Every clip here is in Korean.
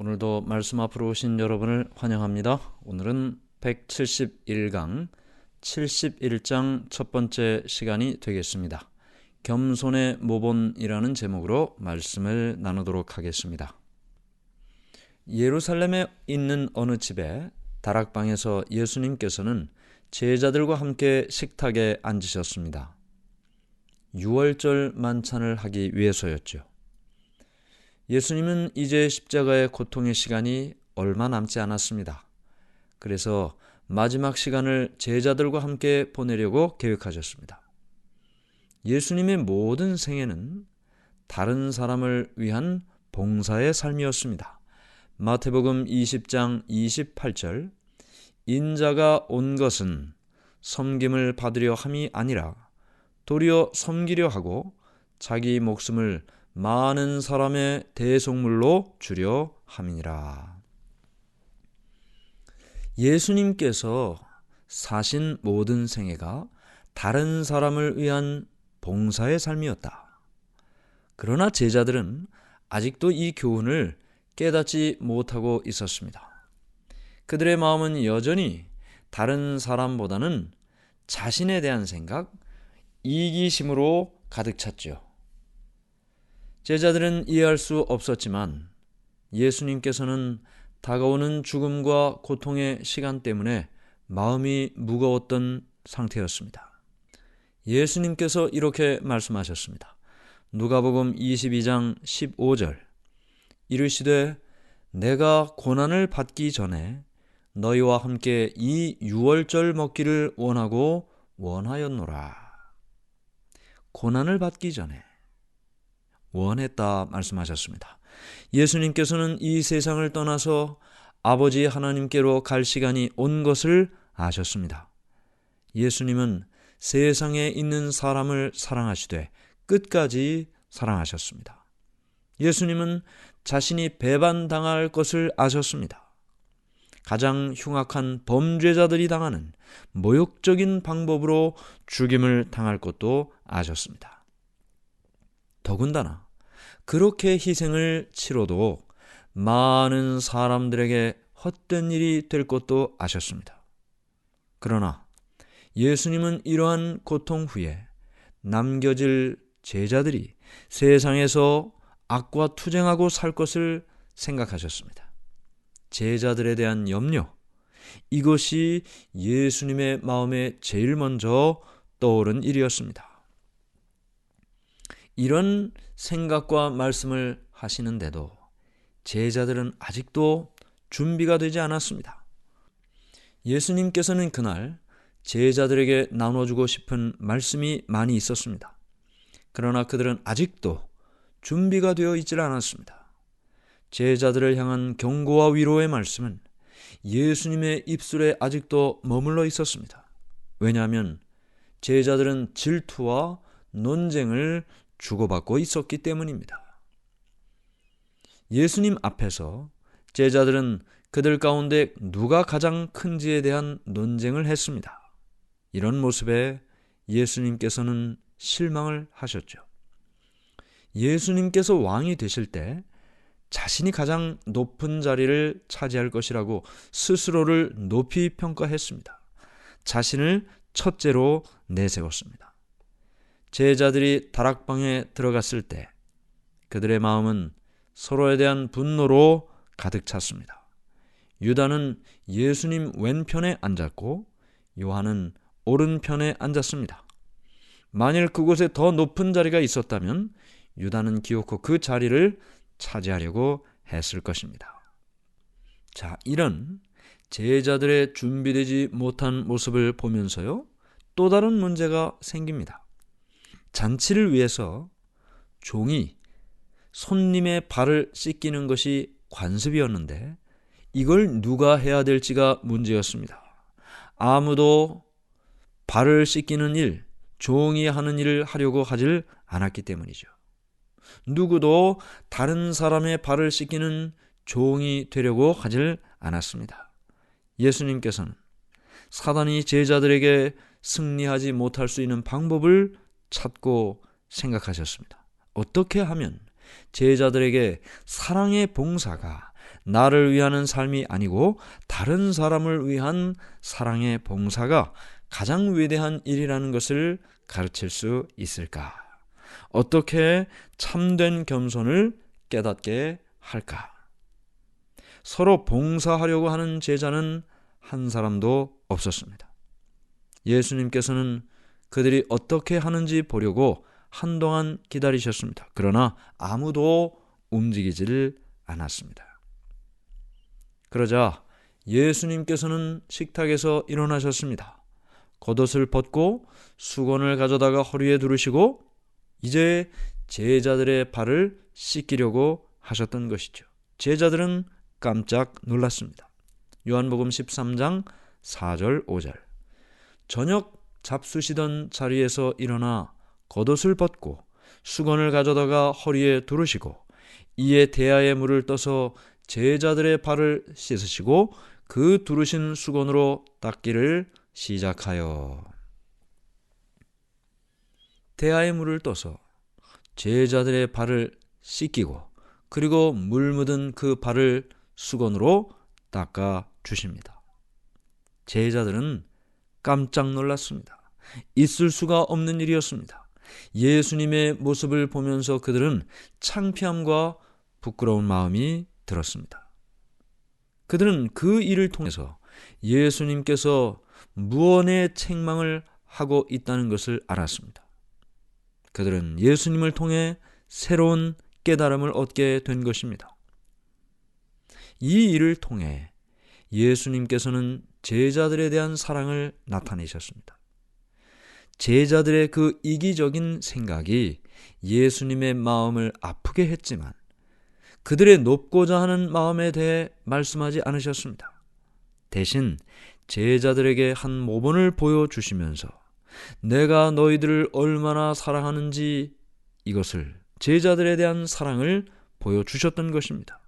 오늘도 말씀 앞으로 오신 여러분을 환영합니다. 오늘은 171강 71장 첫 번째 시간이 되겠습니다. 겸손의 모본이라는 제목으로 말씀을 나누도록 하겠습니다. 예루살렘에 있는 어느 집에 다락방에서 예수님께서는 제자들과 함께 식탁에 앉으셨습니다. 유월절 만찬을 하기 위해서였죠. 예수님은 이제 십자가의 고통의 시간이 얼마 남지 않았습니다. 그래서 마지막 시간을 제자들과 함께 보내려고 계획하셨습니다. 예수님의 모든 생애는 다른 사람을 위한 봉사의 삶이었습니다. 마태복음 20장 28절 인자가 온 것은 섬김을 받으려 함이 아니라 도리어 섬기려 하고 자기 목숨을 많은 사람의 대속물로 주려 함이니라. 예수님께서 사신 모든 생애가 다른 사람을 위한 봉사의 삶이었다. 그러나 제자들은 아직도 이 교훈을 깨닫지 못하고 있었습니다. 그들의 마음은 여전히 다른 사람보다는 자신에 대한 생각, 이기심으로 가득 찼죠. 제자들은 이해할 수 없었지만 예수님께서는 다가오는 죽음과 고통의 시간 때문에 마음이 무거웠던 상태였습니다. 예수님께서 이렇게 말씀하셨습니다. 누가복음 22장 15절 이르시되 내가 고난을 받기 전에 너희와 함께 이 유월절 먹기를 원하였노라. 고난을 받기 전에 원했다 말씀하셨습니다. 예수님께서는 이 세상을 떠나서 아버지 하나님께로 갈 시간이 온 것을 아셨습니다. 예수님은 세상에 있는 사람을 사랑하시되 끝까지 사랑하셨습니다. 예수님은 자신이 배반당할 것을 아셨습니다. 가장 흉악한 범죄자들이 당하는 모욕적인 방법으로 죽임을 당할 것도 아셨습니다. 더군다나 그렇게 희생을 치러도 많은 사람들에게 헛된 일이 될 것도 아셨습니다. 그러나 예수님은 이러한 고통 후에 남겨질 제자들이 세상에서 악과 투쟁하고 살 것을 생각하셨습니다. 제자들에 대한 염려, 이것이 예수님의 마음에 제일 먼저 떠오른 일이었습니다. 이런 생각과 말씀을 하시는데도 제자들은 아직도 준비가 되지 않았습니다. 예수님께서는 그날 제자들에게 나눠주고 싶은 말씀이 많이 있었습니다. 그러나 그들은 아직도 준비가 되어 있지 않았습니다. 제자들을 향한 경고와 위로의 말씀은 예수님의 입술에 아직도 머물러 있었습니다. 왜냐하면 제자들은 질투와 논쟁을 주고받고 있었기 때문입니다. 예수님 앞에서 제자들은 그들 가운데 누가 가장 큰지에 대한 논쟁을 했습니다. 이런 모습에 예수님께서는 실망을 하셨죠. 예수님께서 왕이 되실 때 자신이 가장 높은 자리를 차지할 것이라고 스스로를 높이 평가했습니다. 자신을 첫째로 내세웠습니다. 제자들이 다락방에 들어갔을 때 그들의 마음은 서로에 대한 분노로 가득 찼습니다. 유다는 예수님 왼편에 앉았고 요한은 오른편에 앉았습니다. 만일 그곳에 더 높은 자리가 있었다면 유다는 기어코 그 자리를 차지하려고 했을 것입니다. 자, 이런 제자들의 준비되지 못한 모습을 보면서요, 또 다른 문제가 생깁니다. 잔치를 위해서 종이 손님의 발을 씻기는 것이 관습이었는데 이걸 누가 해야 될지가 문제였습니다. 아무도 발을 씻기는 일, 종이 하는 일을 하려고 하질 않았기 때문이죠. 누구도 다른 사람의 발을 씻기는 종이 되려고 하질 않았습니다. 예수님께서는 사단이 제자들에게 승리하지 못할 수 있는 방법을 찾고 생각하셨습니다. 어떻게 하면 제자들에게 사랑의 봉사가 나를 위하는 삶이 아니고 다른 사람을 위한 사랑의 봉사가 가장 위대한 일이라는 것을 가르칠 수 있을까? 어떻게 참된 겸손을 깨닫게 할까? 서로 봉사하려고 하는 제자는 한 사람도 없었습니다. 예수님께서는 그들이 어떻게 하는지 보려고 한동안 기다리셨습니다. 그러나 아무도 움직이지를 않았습니다. 그러자 예수님께서는 식탁에서 일어나셨습니다. 겉옷을 벗고 수건을 가져다가 허리에 두르시고 이제 제자들의 발을 씻기려고 하셨던 것이죠. 제자들은 깜짝 놀랐습니다. 요한복음 13장 4절 5절. 저녁 잡수시던 자리에서 일어나 겉옷을 벗고 수건을 가져다가 허리에 두르시고 이에 대야에 물을 떠서 제자들의 발을 씻으시고 그 두르신 수건으로 닦기를 시작하여. 대야에 물을 떠서 제자들의 발을 씻기고 그리고 물 묻은 그 발을 수건으로 닦아 주십니다. 제자들은 깜짝 놀랐습니다. 있을 수가 없는 일이었습니다. 예수님의 모습을 보면서 그들은 창피함과 부끄러운 마음이 들었습니다. 그들은 그 일을 통해서 예수님께서 무언의 책망을 하고 있다는 것을 알았습니다. 그들은 예수님을 통해 새로운 깨달음을 얻게 된 것입니다. 이 일을 통해 예수님께서는 제자들에 대한 사랑을 나타내셨습니다. 제자들의 그 이기적인 생각이 예수님의 마음을 아프게 했지만 그들의 높고자 하는 마음에 대해 말씀하지 않으셨습니다. 대신 제자들에게 한 모본을 보여주시면서 내가 너희들을 얼마나 사랑하는지 이것을 제자들에 대한 사랑을 보여주셨던 것입니다.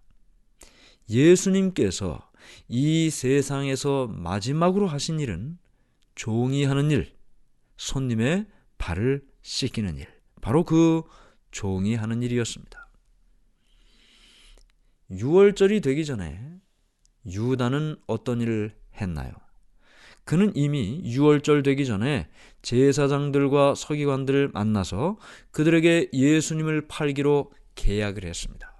예수님께서 이 세상에서 마지막으로 하신 일은 종이 하는 일, 손님의 발을 씻기는 일, 바로 그 종이 하는 일이었습니다. 6월절이 되기 전에 유다는 어떤 일을 했나요? 그는 이미 6월절 되기 전에 제사장들과 서기관들을 만나서 그들에게 예수님을 팔기로 계약을 했습니다.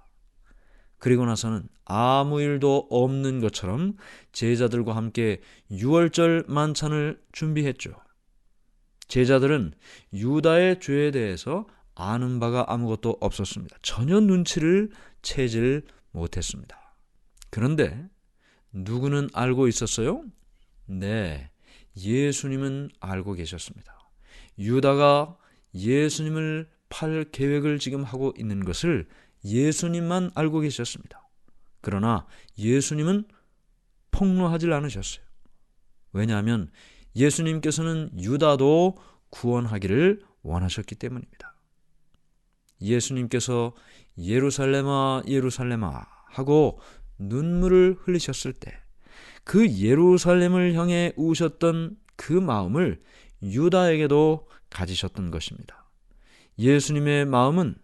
그리고 나서는 아무 일도 없는 것처럼 제자들과 함께 6월절 만찬을 준비했죠. 제자들은 유다의 죄에 대해서 아는 바가 아무것도 없었습니다. 전혀 눈치를 채질 못했습니다. 그런데 누구는 알고 있었어요? 네, 예수님은 알고 계셨습니다. 유다가 예수님을 팔 계획을 지금 하고 있는 것을 예수님만 알고 계셨습니다. 그러나 예수님은 폭로하지 않으셨어요. 왜냐하면 예수님께서는 유다도 구원하기를 원하셨기 때문입니다. 예수님께서 예루살렘아 예루살렘아 하고 눈물을 흘리셨을 때 그 예루살렘을 향해 우셨던 그 마음을 유다에게도 가지셨던 것입니다. 예수님의 마음은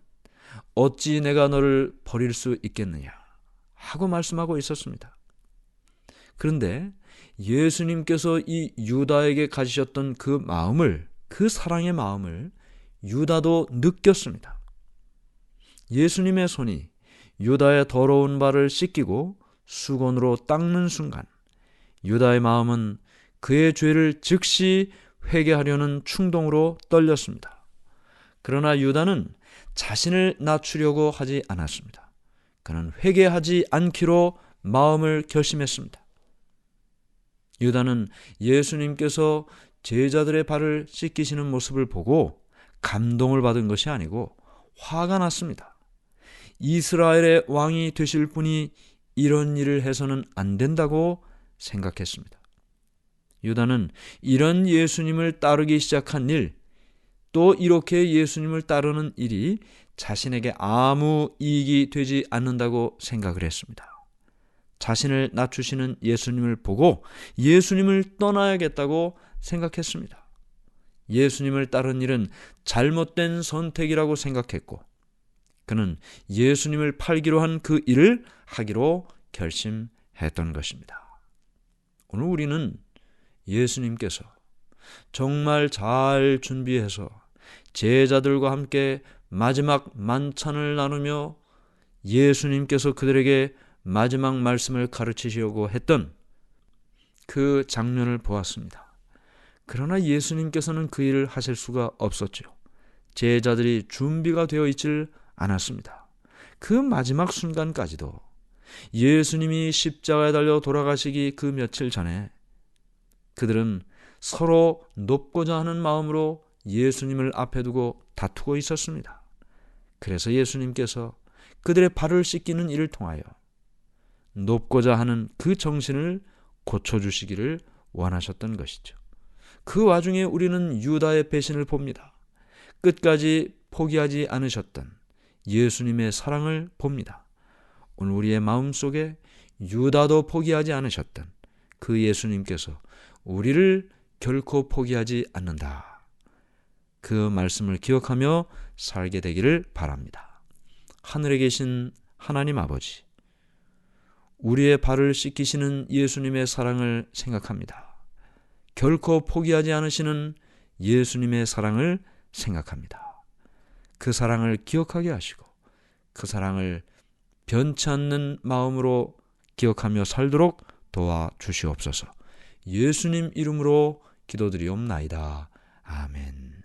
어찌 내가 너를 버릴 수 있겠느냐 하고 말씀하고 있었습니다. 그런데 예수님께서 이 유다에게 가지셨던 그 마음을, 그 사랑의 마음을 유다도 느꼈습니다. 예수님의 손이 유다의 더러운 발을 씻기고 수건으로 닦는 순간 유다의 마음은 그의 죄를 즉시 회개하려는 충동으로 떨렸습니다. 그러나 유다는 자신을 낮추려고 하지 않았습니다. 그는 회개하지 않기로 마음을 결심했습니다. 유다는 예수님께서 제자들의 발을 씻기시는 모습을 보고 감동을 받은 것이 아니고 화가 났습니다. 이스라엘의 왕이 되실 분이 이런 일을 해서는 안 된다고 생각했습니다. 유다는 이런 예수님을 따르기 시작한 일, 또 이렇게 예수님을 따르는 일이 자신에게 아무 이익이 되지 않는다고 생각을 했습니다. 자신을 낮추시는 예수님을 보고 예수님을 떠나야겠다고 생각했습니다. 예수님을 따르는 일은 잘못된 선택이라고 생각했고 그는 예수님을 팔기로 한 그 일을 하기로 결심했던 것입니다. 오늘 우리는 예수님께서 정말 잘 준비해서 제자들과 함께 마지막 만찬을 나누며 예수님께서 그들에게 마지막 말씀을 가르치시려고 했던 그 장면을 보았습니다. 그러나 예수님께서는 그 일을 하실 수가 없었죠. 제자들이 준비가 되어 있질 않았습니다. 그 마지막 순간까지도 예수님이 십자가에 달려 돌아가시기 그 며칠 전에 그들은 서로 높고자 하는 마음으로 예수님을 앞에 두고 다투고 있었습니다. 그래서 예수님께서 그들의 발을 씻기는 일을 통하여 높고자 하는 그 정신을 고쳐주시기를 원하셨던 것이죠. 그 와중에 우리는 유다의 배신을 봅니다. 끝까지 포기하지 않으셨던 예수님의 사랑을 봅니다. 오늘 우리의 마음속에 유다도 포기하지 않으셨던 그 예수님께서 우리를 결코 포기하지 않는다. 그 말씀을 기억하며 살게 되기를 바랍니다. 하늘에 계신 하나님 아버지, 우리의 발을 씻기시는 예수님의 사랑을 생각합니다. 결코 포기하지 않으시는 예수님의 사랑을 생각합니다. 그 사랑을 기억하게 하시고 그 사랑을 변치 않는 마음으로 기억하며 살도록 도와주시옵소서. 예수님 이름으로 기도드리옵나이다. 아멘.